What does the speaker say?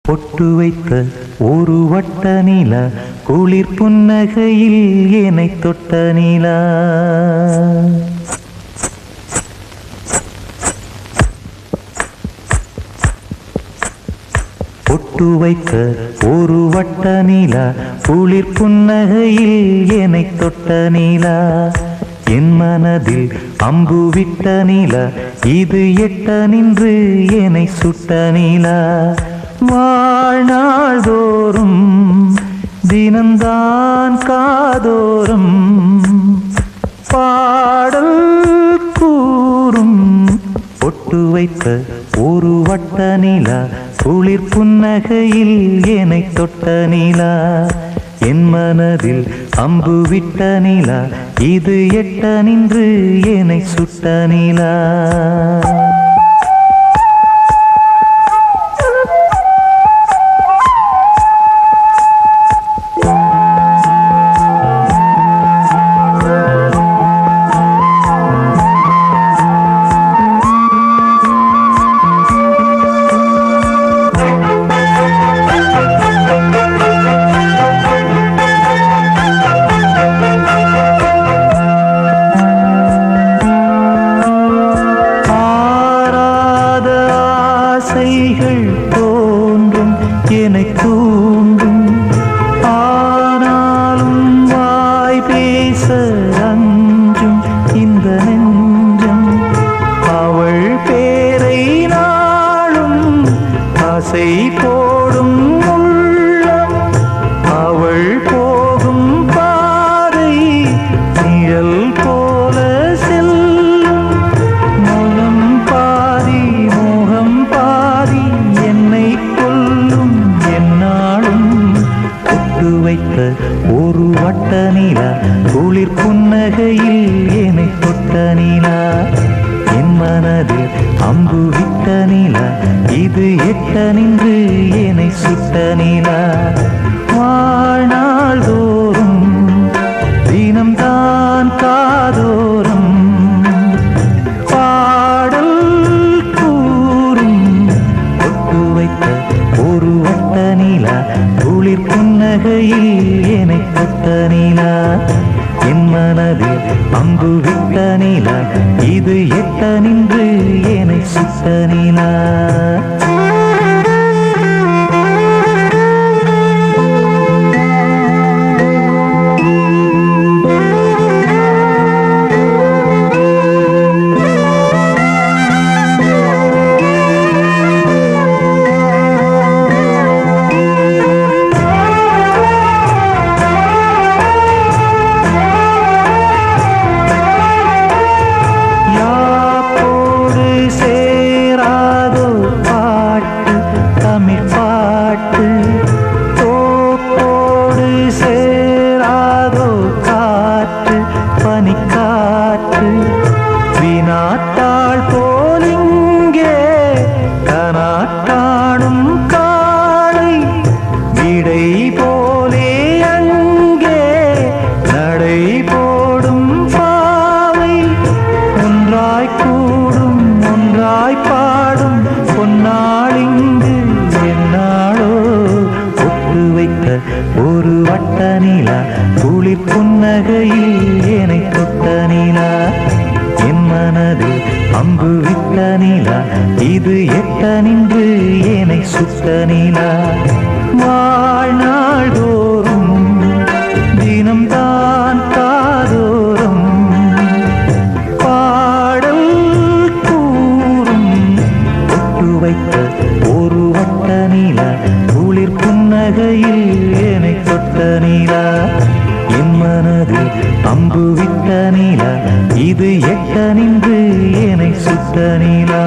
பொட்டு வைத்த ஒரு வட்ட நிலா குளிர் புன்னகையில் என்னை தொட்ட நிலா. பொட்டு வைத்த ஒரு வட்ட நிலா குளிர் புன்னகையில் என்னை தொட்ட நிலா. என் மனதில் அம்பு விட்ட நிலா இது எட்ட நின்று என்னை சுட்ட நிலா. வாழ்நாள் தோறும் தினந்தான் காதோறும் பாடல் கூறும். பொட்டு வைத்த ஒரு வட்ட நிலா குளிர் புன்னகையில் என்னை தொட்ட நிலா. என் மனதில் அம்பு விட்ட நிலா இது எட்ட நின்று என்னை சுட்ட நிலா. தோன்றும் என்னை தூண்டும் ஆனாலும் வாய் பேச அஞ்சும் இந்த நெஞ்சம். அவள் பேரை நாளும் ஆசை போடும் உள்ளம். அவள் போகும் பாதை நிழல் போல செல்லும். மனம் பாதி மோகம் பாதி என்னை கொல்லும் என்னாலும். பொட்டு வைத்த ஒரு வட்ட நிலா குளிர் புன்னகையில் என்னை தொட்ட நிலா. என் மனதில் அம்பு விட்ட நிலா இது எட்ட நின்று என்னை சுட்ட நிலா. வாழ்நாள் தோறும் தினம்தான் காதோறும் பாடல் கூறும். பொட்டு வைத்த ஒரு வட்ட நிலா குளிர் புன்னகையில் என்னை தொட்ட நிலா. என் மனதில் அம்பு விட்ட நிலா இது எட்ட நின்று என்னை சுட்ட நிலா. தோப்போடு சேராதோ காற்று பனிக்காற்று. வினாத்தாள் போலிங்கே கனாட்டாடும் காளை. விடை போலே அங்கே நடை போடும் பாவை. ஒன்றாய் கூடும் ஒன்றாய் பாடும் பொன்னாளிங்கு என்னாளோ. பொட்டு வைத்த ஒரு வட்ட நிலா குளிர் புன்னகையில் என்னை தொட்ட நிலா. என் மனதில் அம்பு விட்ட நிலா இது எட்ட நின்று என்னை சுட்ட நிலா. வாழ்நாள் தோறும் தினம்தான் காதோறும் பாடல் கூறும். பொட்டு வைத்த ஒரு வட்ட நிலா குளிர் புன்னகையில் என்னை தொட்ட நிலா. என் மனதில் அம்பு விட்ட நிலா இது எட்ட நின்று என்னை சுட்ட நிலா.